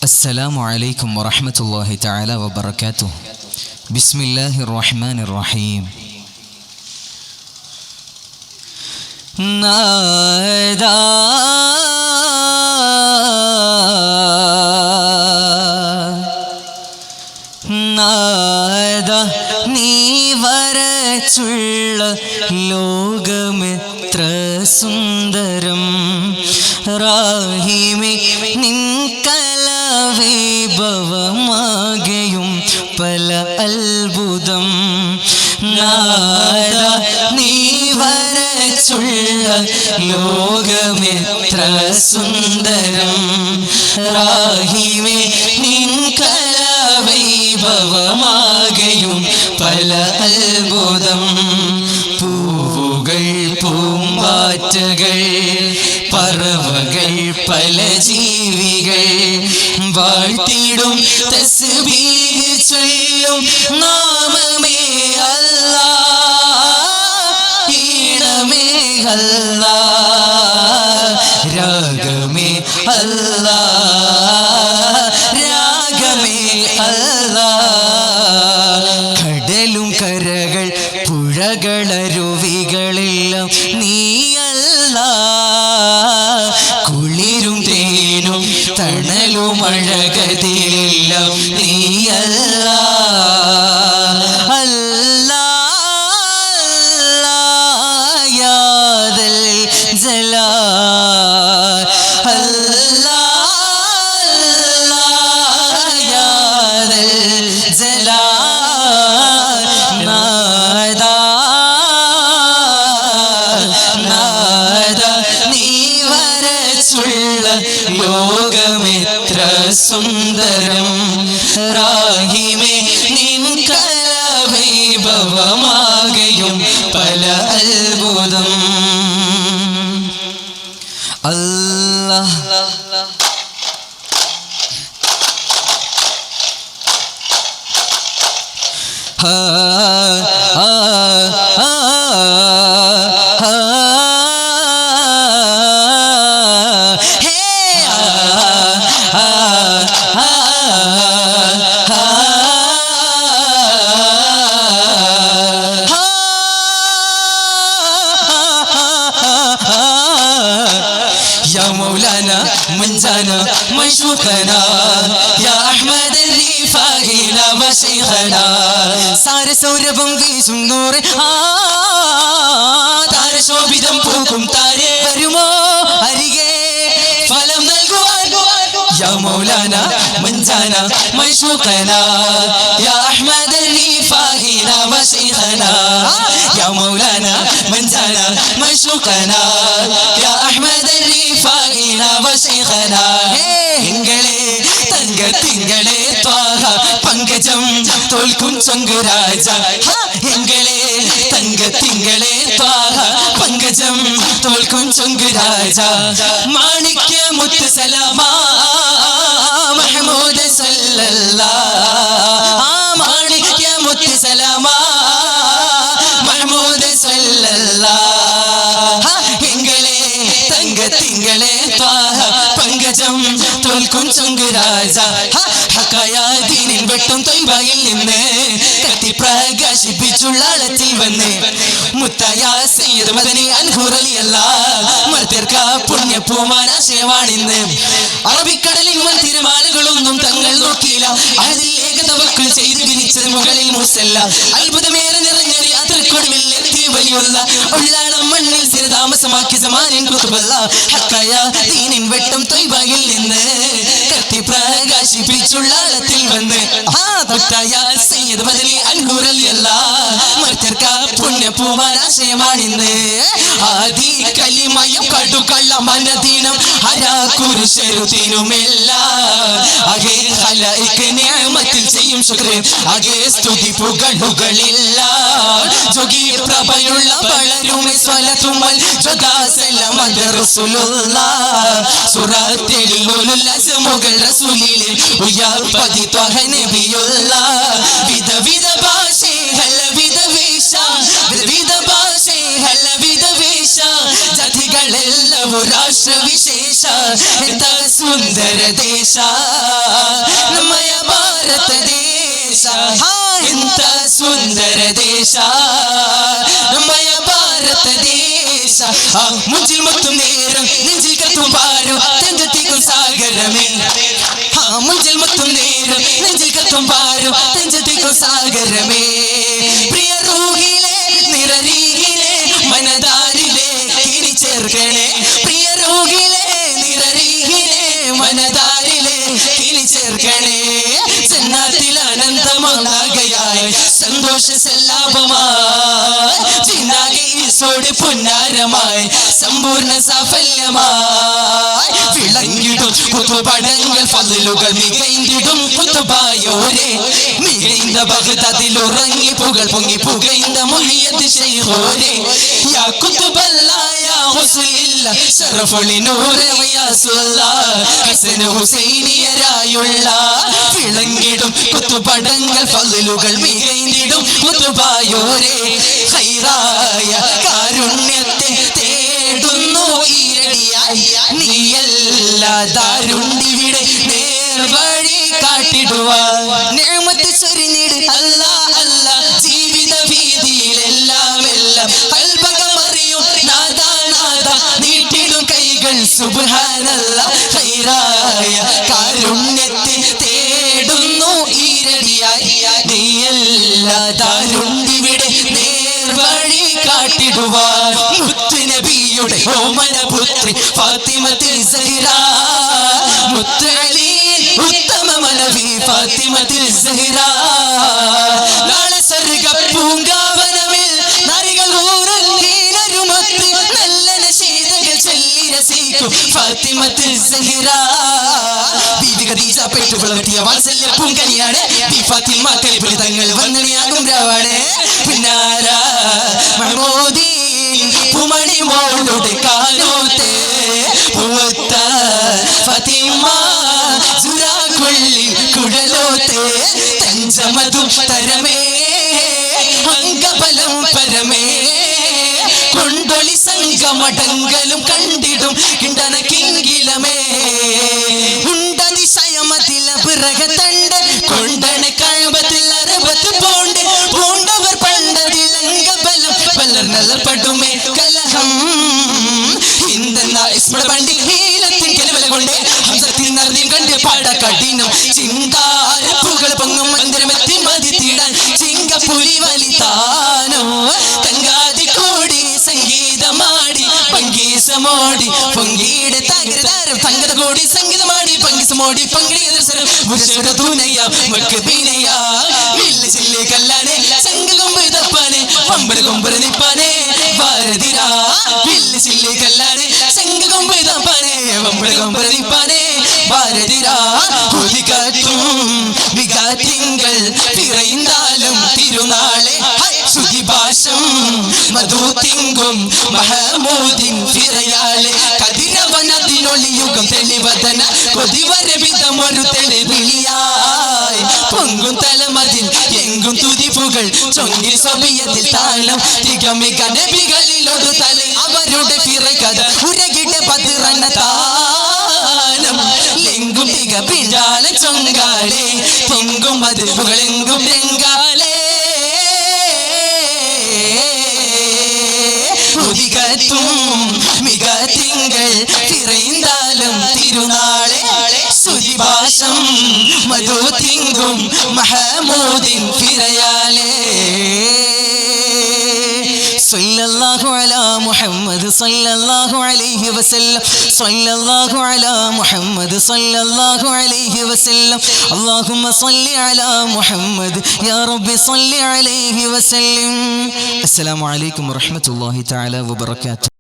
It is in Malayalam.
السلام عليكم ورحمة الله تعالى وبركاته. بسم الله الرحمن الرحيم. نادى നാദ നീ വരച്ചുള്ള ലോകമെത്ര സുന്ദരം. റാഹിമേ നിൻ കലാവൈഭവമാകെയും പല അത്ഭുതം. നാദ നീ വരച്ചുള്ള ലോകമെത്ര സുന്ദരം. റാഹിമേ നിൻ വൈഭവമാകെയും പല അത്ഭുതം. പൂവുകൾ പൂമ്പാറ്റകൾ പറവകൾ പല ജീവികൾ വാഴ്ത്തിടും തസ്ബീഹ് ചൊല്ലും നാമമേ അല്ലാഹ്. ഈണമേ അല്ലാഹ്, രാഗമേ അല്ലാഹ്, രാഗമേ അല്ലാഹ്. കടലും കരകൾ പുഴകളരുവികളെല്ലാം നീയല്ലാഹ്. കുളിരും തേനും തണലും അഴകതിലെല്ലാം നീയല്ലാഹ്. അല്ലാഹ് യാ ദൽ ജലാൽ. അല്ലാഹ് യാ ദൽ ജലാൽ. നാദ നീ വരച്ചുള്ള ലോകമെത്ര സുന്ദരം. റാഹിമേ നിൻ കലാവൈഭവമാകെയും പല അത്ഭുതം. അല്ലാഹ് يا مولانا من زانا مشوقنا يا أحمد الرفاقنا وشيخنا. സാര സൗരഭം വീശും നൂറ് താരശോഭിതം പൂക്കും താരേ വരുമോ അരികെ ഫലം നൽകുവാൻ. يا مولانا من زانا مشوقنا يا أحمد الرفاقنا وشيخنا. يا مولانا من زانا مشوقنا يا أحمد الرفاقنا وشيخنا. എങ്ങളെ തങ്കത്തിങ്കളെ ത്വാഹ പങ്കജം തോൽക്കും ചങ്കുരാജ. എങ്ങളെ തങ്കത്തിങ്കളെ ത്വാഹ പങ്കജം തോൽക്കും ചങ്കുരാജ. മാണിക്യ മുത്ത് സലാമാ മഹ്മൂദ് സല്ലല്ലാഹ്. മാണിക്യ മുത്ത് സലാമാ മഹ്മൂദ് സല്ലല്ലാഹ്. എങ്ങളെ തങ്കത്തിങ്കളെ ത്വാഹ പങ്കജം തോൽക്കും ചങ്കുരാജ. ഹക്കായാദീനിൻ വെട്ടും തൊയ്ബയിൽ നിന്ന് കത്തി പ്രകാശിപ്പിച്ചുള്ള ആളത്തിൽ വന്ന് മുത്തായ സയ്യിദ് മദനി അൻഹുർ റളിയല്ലാഹ് മർത്യർക്ക പുണ്യപൂമാനാശയമാണിന്ന്. അറബിക്കടലിൽ തിരമാലകളൊന്നും തങ്ങൾ നോക്കിയില്ല. അതിൽ ഏക തവക്കുൽ ചെയ്ത് വിരിച്ചത് മുകളിൽ മുസല്ല. അത്ഭുതമേറെ നിറഞ്ഞൊരു യാത്രക്കൊടുവിൽ എത്തി വലിയുള്ള ഉള്ളാളം മണ്ണിൽ സ്ഥിരതാമസമാക്കിയ സമാനിൻ കുതുബല്ല. ഹക്കായാദീനിൻ വെട്ടും തൊയ്ബയിൽ നിന്ന് കത്തി പ്രകാശിപ്പിച്ചുള്ള ആളത്തിൽ വന്ന് മുത്തായ സയ്യിദ് മദനി അൻഹുർ റളിയല്ലാഹ് മർത്യർക്ക പുണ്യപൂമാനാശയമാണിന്ന്. ആദി കലിമയം കടുകള്ള മനദീനം ഹരാകുരുശരുതിനുമെല്ല അകെ ഖലായിക് നിഅമത്തിൽ ചെയ്യും ശുക്ർ അകെ സ്തുതി പുകഴുകളില്ല. ജോഗി പ്രഭയുള്ള വളരുമെ സ്വലത്തുമൽ ജദാസലമദ റസൂലുള്ളാഹ്. സൂറത്തിൽ ഉലുൽ അസ്മുകൾ റസൂലിലെ ഉയർപതി ത്വഹ നബിയുള്ളാഹ്. വിധ ഭാഷകൾ വിധ വേഷ വിധ ഭാഷകൾ വിധ വേഷ ജാതിക ನಾವು ರಾಷ್ಟ್ರ ವಿಶೇಷ ಎಂತ ಸುಂದರ ದೇಶ ನಮ್ಮಯ ಭಾರತ ದೇಶ ಎಂತ ಸುಂದರ ದೇಶ ನಮ್ಮಯ ಭಾರತ ದೇಶ മുഞ്ചിൽ മൊത്തം നേരം നെഞ്ചിൽ കത്തും പാരോ തെഞ്ചത്തിക്കും സാഗരമേ മുഞ്ചിൽ മൊത്തം നേരം നെഞ്ചിൽ കത്തും പാരോ തെഞ്ചത്തിക്കും സാഗരമേ പ്രിയ റൂഹിലെ നിറരീഹിലെ മനതാരിലെ കിനി ചേർക്കണേ പ്രിയ റൂഹിലെ നിറരീഹിലെ മനതാരിലെ കിനി ചേർക്കണേ ജന്നാത്തിൽ ആനന്ദമാകയായി സന്തോഷ സല്ലാപമായി ജിന്ദാഗി ഈസോട് പുന്നാരമായി സമ്പൂർണ്ണ സാഫല്യമായി വിളങ്ങിടും കുത്തുപടങ്ങൾ ഫളിലുകൾ മികൈന്തിടും കുത്തുബായോരെ മികൈന്ത ബഗ്ദാദിൽ ഉറങ്ങി പുകൾ പൊങ്ങി പുകൈന്ത മുഹിയത്ത് ശൈഖോരെ യാ കുത്തുബല്ല യാ ഹുസൈല്ല ശറഫുൽ നൂർ യാസുല്ല ഹസൻ ഹുസൈനിയരായുള്ള വിളങ്ങിടും കുത്തുപടങ്ങൾ ഫളിലുകൾ മികൈന്തിടും കുത്തുബായോരെ ഖൈറായ കാരുണ്യത്തെ തേടുന്നു ഈരടിയായി നീയല്ലാതാരുണ്ടിവിടെ നേർവഴി കാട്ടിടുവാൻ നിഅമത്ത് ചൊരിഞ്ഞിട് അല്ലാ അല്ലാ ജീവിത വീതിയിലെല്ലാം എല്ലാം കൽബകമറിയും നാദാ നാദാ നീട്ടിടും കൈകൾ സുബ്ഹാനല്ലാ ഖൈറായ കാരുണ്യത്തെ തേടുന്നു ഈരടിയായി നീയല്ലാതാരുണ്ടിവിടെ നേർവഴി കാട്ടിടുവാൻ മുത്തുനബിയുടെ ഓമനപുത്രി ഫാത്തിമത്തുൽ സഹ്റ മുത്ത് അലി ഉത്തമ മനവി ഫാത്തിമത്തുൽ സഹ്റ നാളെ സ്വർഗ്ഗ പൂങ്കാവനമിൽ നാരികൾ ഊരല്ലീനരുമൊത്ത് നല്ല നശീതകൾ ചൊല്ലി രസിക്കും ഫാത്തിമത്തുൽ സഹ്റ ബീവി ഖദീജ പെറ്റു വളർത്തിയ വാത്സല്യ പൂങ്കനിയാണ് ബി ഫാത്തിമ കലിബിൽ തങ്ങൾ വന്നണിയാകും രാവാണ് പിന്നാര മഹമൂദീൻ പൂമണി മോളുടെ കാനോത്തെ പൂവത്ത ഫാത്തിമ സുരാക്കുള്ളിൽ കുഴലോത്തെ തഞ്ചമതും തരമേ അംഗബലം പരമേ കൊണ്ടൊളി സംഗമടങ്കലും കണ്ടിടും കിണ്ടന കിങ്കിലമേ ഉണ്ടതിശയമതില പിറകത്തണ്ട് കൊണ്ടണ കഴമ്പത്തിൽ അരബത്ത് പോണ്ട് പൂണ്ടവർ പണ്ടതിൽ അംഗബലം പലർന്നലപ്പെടുമേ കലഹം ഇന്തെന്ന ഇസ്മ പണ്ടി ഹീലത്തിൻ കെലവല കൊണ്ട് ഹംസത്തിൻ നർദ്യം കണ്ട് പാട കഠിനം ചിങ്കാരപ്പുകൾ പൊങ്ങും മന്ദിരമെത്തി മതി തീടാൻ ചിങ്കപ്പുലി വലിത്താനോ കങ്കാതി കൂടി സംഗീതമാടി പങ്കീസമോടി പൊങ്കിയുടെ താഗ്രതാരം തങ്കത കൂടി സംഗീതമാടി പങ്കിസമോടി പങ്കിടിയ തൂനയ്യ മക്ക് പീനയ്യ വില്ല ചില്ലേ കല്ലാനെ സംഘ കൊമ്പ് തപ്പാനെ പമ്പര കൊമ്പര നിപ്പാനെ ഭാരതിരാ വില്ല ചില്ലേ കല്ലാനെ സംഘ കൊമ്പ് തപ്പാനെ പമ്പര കൊമ്പര നിപ്പാനെ ഭാരതിരാ കൊതികാറ്റും മികാറ്റിങ്കൾ പിറൈന്താലും തിരുനാളെ സുതിഭാഷം മധുതിങ്കും മഹമൂദിൻ ഫിറയാലെ കതിരവനത്തിനൊളിയുഗം തെളിവതന കൊതിവരവിധമൊരു തെളിവിളിയായി പൊങ്കും തലമതിൽ എങ്കും തുതിപ്പുകൾ ചൊങ്കിൽ സ്വബിയത്തിൽ താളം തികമിക നബികളിലൊരു തല അവരുടെ ഫിറകഥ ഉരകിട പതിറന്ന താനം ലെങ്കും തിക പിഴാല ചൊങ്കാലെ പൊങ്കും മതിലുകളെങ്കും രംഗാലേ മികത്തിങ്കൾ തിറൈന്താലും തിരുനാളെ സുതിഭാഷം മധുതിങ്കും മഹമൂദിൻ ഫിറയാലേ സല്ലല്ലാഹു അലാ മുഹമ്മദ് സല്ലല്ലാഹു അലൈഹി വസല്ലം സല്ലല്ലാഹു അലാ മുഹമ്മദ് സല്ലല്ലാഹു അലൈഹി വസല്ലം അല്ലാഹുമ്മ സല്ലി അലാ മുഹമ്മദ് യാ റബ്ബി സല്ലി അലൈഹി വസല്ലം. അസ്സലാമു അലൈക്കും വറഹ്മത്തുള്ളാഹി തആല വബറകാതുഹു.